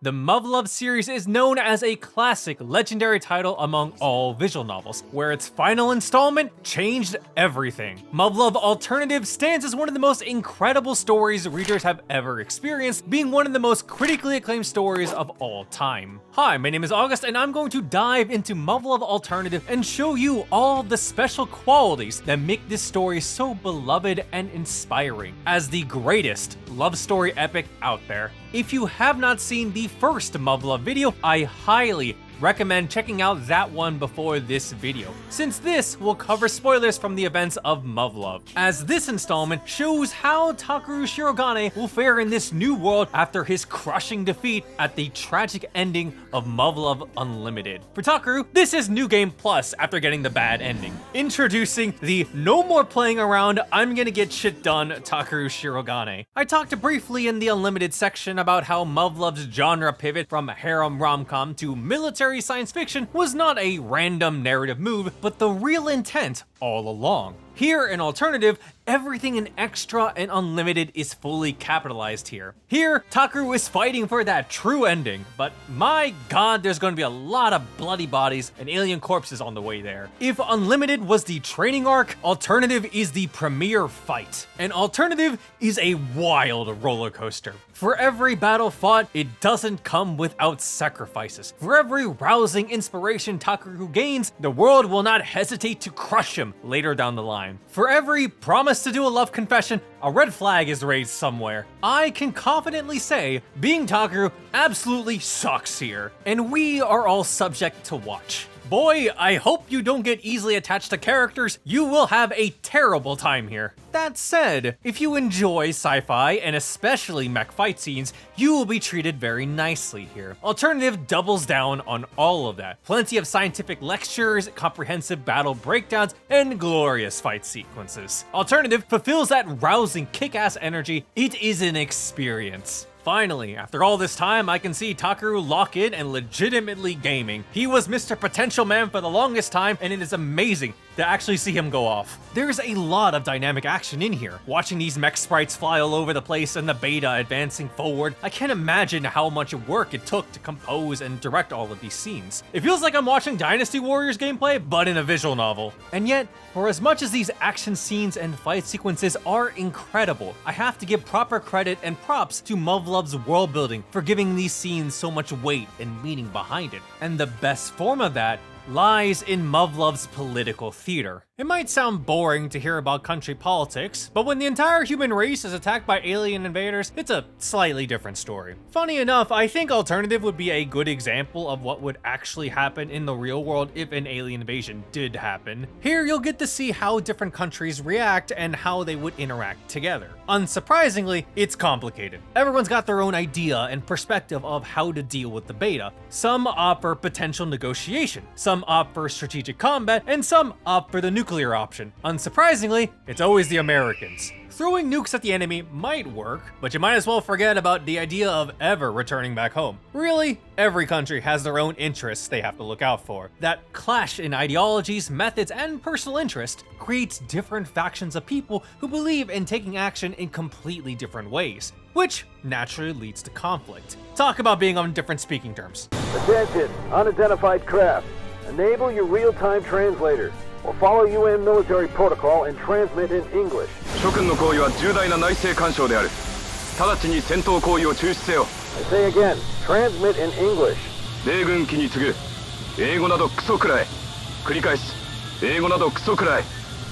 The Muv-Luv series is known as a classic, legendary title among all visual novels, where its final installment changed everything. Muv-Luv Alternative stands as one of the most incredible stories readers have ever experienced, being one of the most critically acclaimed stories of all time. Hi, my name is August, and I'm going to dive into Muv-Luv Alternative and show you all the special qualities that make this story so beloved and inspiring, as the greatest love story epic out there. If you have not seen the first Muv-Luv video, I highly recommend checking out that one before this video, since this will cover spoilers from the events of Muv-Luv, as this installment shows how Takeru Shirogane will fare in this new world after his crushing defeat at the tragic ending of Muv-Luv Unlimited. For Takeru, this is New Game Plus after getting the bad ending. Introducing the no more playing around, I'm gonna get shit done Takeru Shirogane. I talked briefly in the Unlimited section about how Muv-Luv's genre pivot from harem rom-com to military science fiction was not a random narrative move, but the real intent all along. Here in Alternative, everything in Extra and Unlimited is fully capitalized here. Here, Takeru is fighting for that true ending, but my god, there's going to be a lot of bloody bodies and alien corpses on the way there. If Unlimited was the training arc, Alternative is the premiere fight. And Alternative is a wild roller coaster. For every battle fought, it doesn't come without sacrifices. For every rousing inspiration Takeru gains, the world will not hesitate to crush him later down the line. For every promise to do a love confession, a red flag is raised somewhere. I can confidently say, being Takeru absolutely sucks here, and we are all subject to watch. Boy, I hope you don't get easily attached to characters. You will have a terrible time here. That said, if you enjoy sci-fi and especially mech fight scenes, you will be treated very nicely here. Alternative doubles down on all of that. Plenty of scientific lectures, comprehensive battle breakdowns, and glorious fight sequences. Alternative fulfills that rousing kick-ass energy. It is an experience. Finally, after all this time, I can see Takeru lock in and legitimately gaming. He was Mr. Potential Man for the longest time, and it is amazing to actually see him go off. There's a lot of dynamic action in here. Watching these mech sprites fly all over the place and the beta advancing forward, I can't imagine how much work it took to compose and direct all of these scenes. It feels like I'm watching Dynasty Warriors gameplay, but in a visual novel. And yet, for as much as these action scenes and fight sequences are incredible, I have to give proper credit and props to Muv-Luv's world building for giving these scenes so much weight and meaning behind it. And the best form of that lies in Muv-Luv's political theater. It might sound boring to hear about country politics, but when the entire human race is attacked by alien invaders, it's a slightly different story. Funny enough, I think Alternative would be a good example of what would actually happen in the real world if an alien invasion did happen. Here you'll get to see how different countries react and how they would interact together. Unsurprisingly, it's complicated. Everyone's got their own idea and perspective of how to deal with the beta. Some opt for potential negotiation, some opt for strategic combat, and some opt for the nuclear option. Unsurprisingly, it's always the Americans. Throwing nukes at the enemy might work, but you might as well forget about the idea of ever returning back home. Really, every country has their own interests they have to look out for. That clash in ideologies, methods, and personal interest creates different factions of people who believe in taking action in completely different ways, which naturally leads to conflict. Talk about being on different speaking terms. Attention, unidentified craft. Enable your real-time translator, or follow UN military protocol and transmit in English. 諸君の行為は重大な内政干渉である。直ちに戦闘行為を中止せよ。I say again, transmit in English. 米軍機に次ぐ。英語などクソくらい。繰り返す。英語などクソくらい。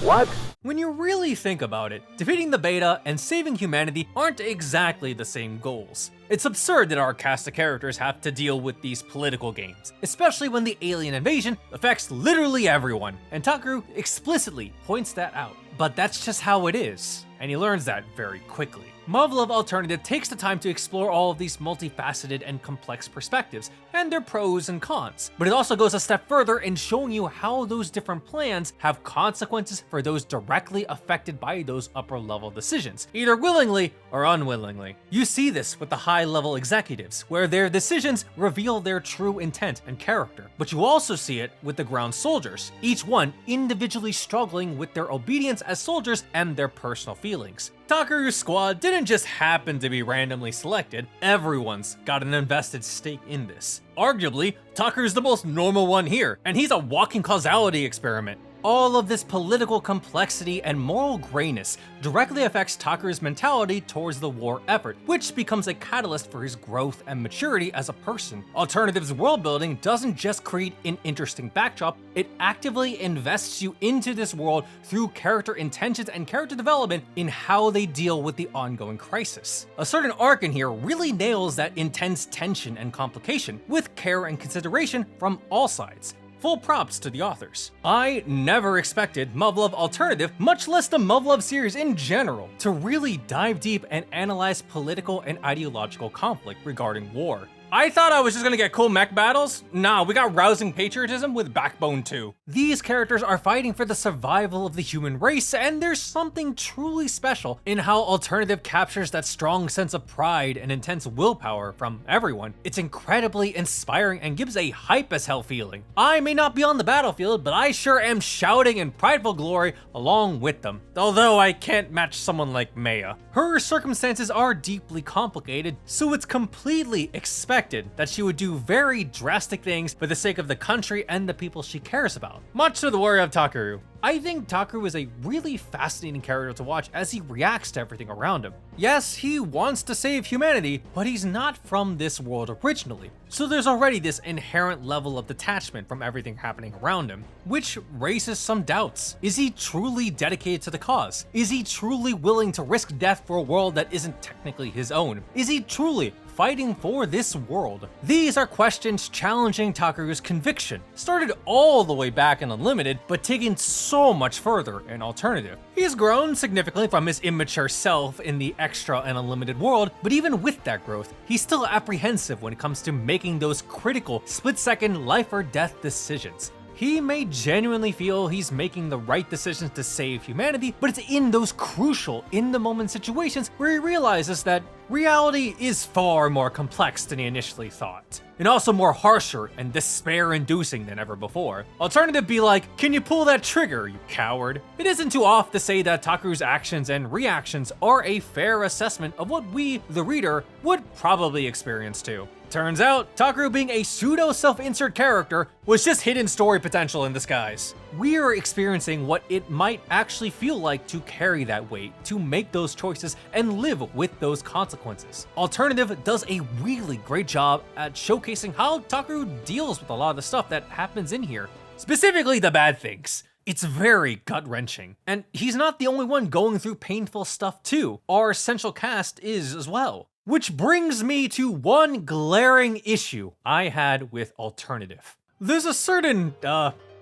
What? When you really think about it, defeating the beta and saving humanity aren't exactly the same goals. It's absurd that our cast of characters have to deal with these political games, especially when the alien invasion affects literally everyone, and Takeru explicitly points that out. But that's just how it is, and he learns that very quickly. Muv-Luv Alternative takes the time to explore all of these multifaceted and complex perspectives, and their pros and cons, but it also goes a step further in showing you how those different plans have consequences for those directly affected by those upper-level decisions, either willingly or unwillingly. You see this with the high-level executives, where their decisions reveal their true intent and character, but you also see it with the ground soldiers, each one individually struggling with their obedience as soldiers and their personal feelings. Takeru's squad didn't just happen to be randomly selected, everyone's got an invested stake in this. Arguably, Takeru's the most normal one here, and he's a walking causality experiment. All of this political complexity and moral grayness directly affects Takeru's mentality towards the war effort, which becomes a catalyst for his growth and maturity as a person. Alternative's world building doesn't just create an interesting backdrop, it actively invests you into this world through character intentions and character development in how they deal with the ongoing crisis. A certain arc in here really nails that intense tension and complication, with care and consideration from all sides. Full props to the authors. I never expected Muv-Luv Alternative, much less the Muv-Luv series in general, to really dive deep and analyze political and ideological conflict regarding war. I thought I was just gonna get cool mech battles. Nah, we got rousing patriotism with backbone too. These characters are fighting for the survival of the human race, and there's something truly special in how Alternative captures that strong sense of pride and intense willpower from everyone. It's incredibly inspiring and gives a hype as hell feeling. I may not be on the battlefield, but I sure am shouting in prideful glory along with them. Although I can't match someone like Maya. Her circumstances are deeply complicated, so it's completely expected that she would do very drastic things for the sake of the country and the people she cares about, much to the worry of Takeru. I think Takeru is a really fascinating character to watch as he reacts to everything around him. Yes, he wants to save humanity, but he's not from this world originally, so there's already this inherent level of detachment from everything happening around him, which raises some doubts. Is he truly dedicated to the cause? Is he truly willing to risk death for a world that isn't technically his own? Is he truly fighting for this world? These are questions challenging Takeru's conviction, started all the way back in Unlimited, but taken so much further in Alternative. He's grown significantly from his immature self in the Extra and Unlimited world, but even with that growth, he's still apprehensive when it comes to making those critical, split-second life or death decisions. He may genuinely feel he's making the right decisions to save humanity, but it's in those crucial, in-the-moment situations where he realizes that reality is far more complex than he initially thought, and also more harsher and despair-inducing than ever before. Alternative be like, can you pull that trigger, you coward? It isn't too off to say that Takeru's actions and reactions are a fair assessment of what we, the reader, would probably experience too. Turns out, Takeru being a pseudo-self-insert character was just hidden story potential in disguise. We're experiencing what it might actually feel like to carry that weight, to make those choices, and live with those consequences. Alternative does a really great job at showcasing how Takeru deals with a lot of the stuff that happens in here, specifically the bad things. It's very gut-wrenching. And he's not the only one going through painful stuff too. Our central cast is as well. Which brings me to one glaring issue I had with Alternative. There's a certain,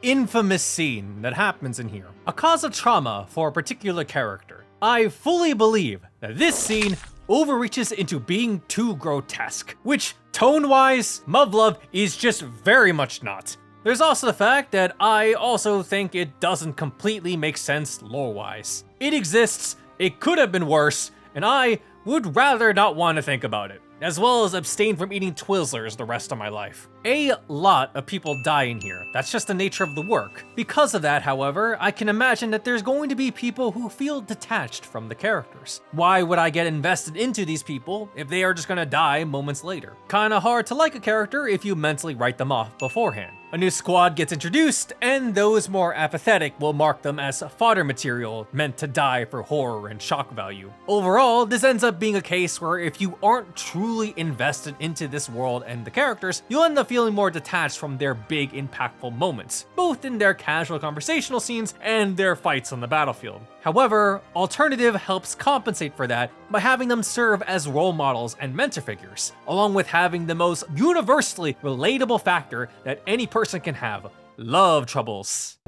infamous scene that happens in here, a cause of trauma for a particular character. I fully believe that this scene overreaches into being too grotesque, which, tone-wise, Muv-Luv is just very much not. There's also the fact that I also think it doesn't completely make sense lore-wise. It exists, it could have been worse, and I would rather not want to think about it, as well as abstain from eating Twizzlers the rest of my life. A lot of people die in here, that's just the nature of the work. Because of that, however, I can imagine that there's going to be people who feel detached from the characters. Why would I get invested into these people if they are just gonna die moments later? Kinda hard to like a character if you mentally write them off beforehand. A new squad gets introduced, and those more apathetic will mark them as fodder material meant to die for horror and shock value. Overall, this ends up being a case where if you aren't truly invested into this world and the characters, you'll end up feeling more detached from their big, impactful moments, both in their casual conversational scenes and their fights on the battlefield. However, Alternative helps compensate for that by having them serve as role models and mentor figures, along with having the most universally relatable factor that any person can have: love troubles.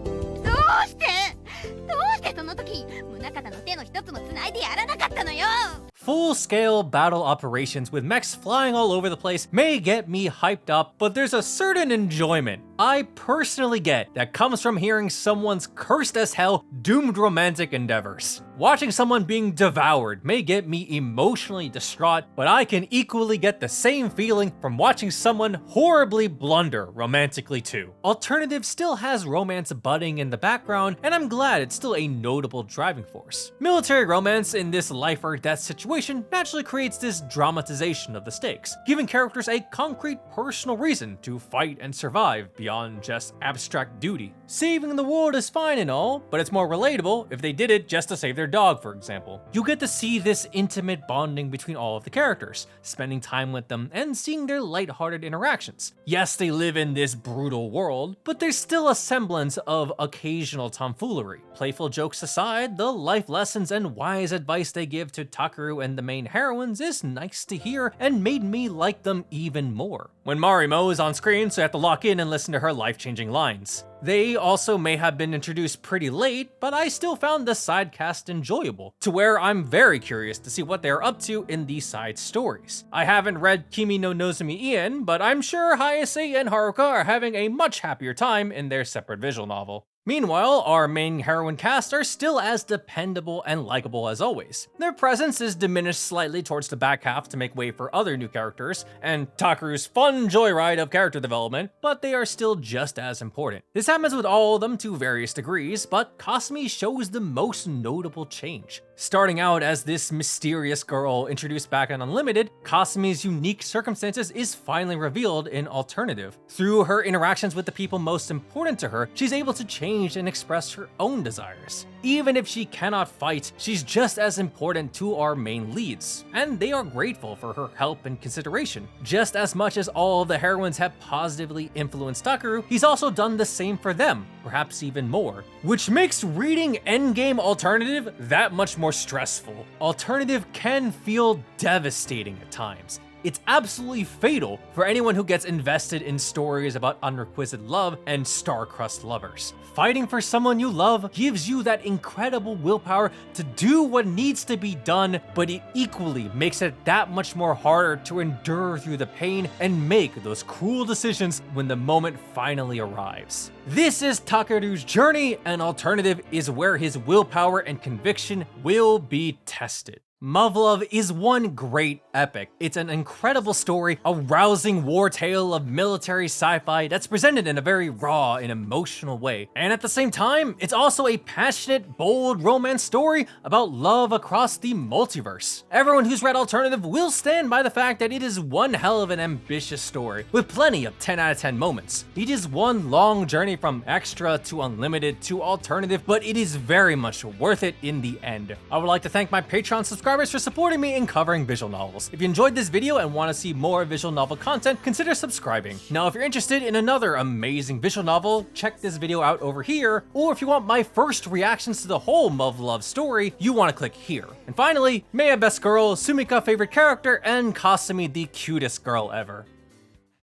Full-scale battle operations with mechs flying all over the place may get me hyped up, but there's a certain enjoyment I personally get that comes from hearing someone's cursed as hell, doomed romantic endeavors. Watching someone being devoured may get me emotionally distraught, but I can equally get the same feeling from watching someone horribly blunder romantically too. Alternative still has romance budding in the background, and I'm glad it's still a notable driving force. Military romance in this life or death situation naturally creates this dramatization of the stakes, giving characters a concrete personal reason to fight and survive beyond just abstract duty. Saving the world is fine and all, but it's more relatable if they did it just to save their dog, for example. You get to see this intimate bonding between all of the characters, spending time with them and seeing their lighthearted interactions. Yes, they live in this brutal world, but there's still a semblance of occasional tomfoolery. Playful jokes aside, the life lessons and wise advice they give to Takeru and the main heroines is nice to hear and made me like them even more. When Marimo is on screen, so you have to lock in and listen to her life-changing lines. They also may have been introduced pretty late, but I still found the side cast enjoyable, to where I'm very curious to see what they're up to in these side stories. I haven't read Kimi no Nozomi Ian, but I'm sure Hayase and Haruka are having a much happier time in their separate visual novel. Meanwhile, our main heroine cast are still as dependable and likable as always. Their presence is diminished slightly towards the back half to make way for other new characters, and Takeru's fun joyride of character development, but they are still just as important. This happens with all of them to various degrees, but Kasumi shows the most notable change. Starting out as this mysterious girl introduced back in Unlimited, Kasumi's unique circumstances is finally revealed in Alternative. Through her interactions with the people most important to her, she's able to change and express her own desires. Even if she cannot fight, she's just as important to our main leads, and they are grateful for her help and consideration. Just as much as all of the heroines have positively influenced Takeru, he's also done the same for them, perhaps even more, which makes reading Endgame Alternative that much more stressful. Alternative can feel devastating at times. It's absolutely fatal for anyone who gets invested in stories about unrequited love and star-crossed lovers. Fighting for someone you love gives you that incredible willpower to do what needs to be done, but it equally makes it that much more harder to endure through the pain and make those cruel decisions when the moment finally arrives. This is Takeru's journey, and Alternative is where his willpower and conviction will be tested. Muv-Luv is one great epic. It's an incredible story, a rousing war tale of military sci-fi that's presented in a very raw and emotional way. And at the same time, it's also a passionate, bold romance story about love across the multiverse. Everyone who's read Alternative will stand by the fact that it is one hell of an ambitious story, with plenty of 10 out of 10 moments. It is one long journey from Extra to Unlimited to Alternative, but it is very much worth it in the end. I would like to thank my Patreon subscribers for supporting me in covering visual novels. If you enjoyed this video and want to see more visual novel content, consider subscribing. Now, if you're interested in another amazing visual novel, check this video out over here, or if you want my first reactions to the whole Muv-Luv story, you want to click here. And finally, Maya best girl, Sumika favorite character, and Kasumi the cutest girl ever.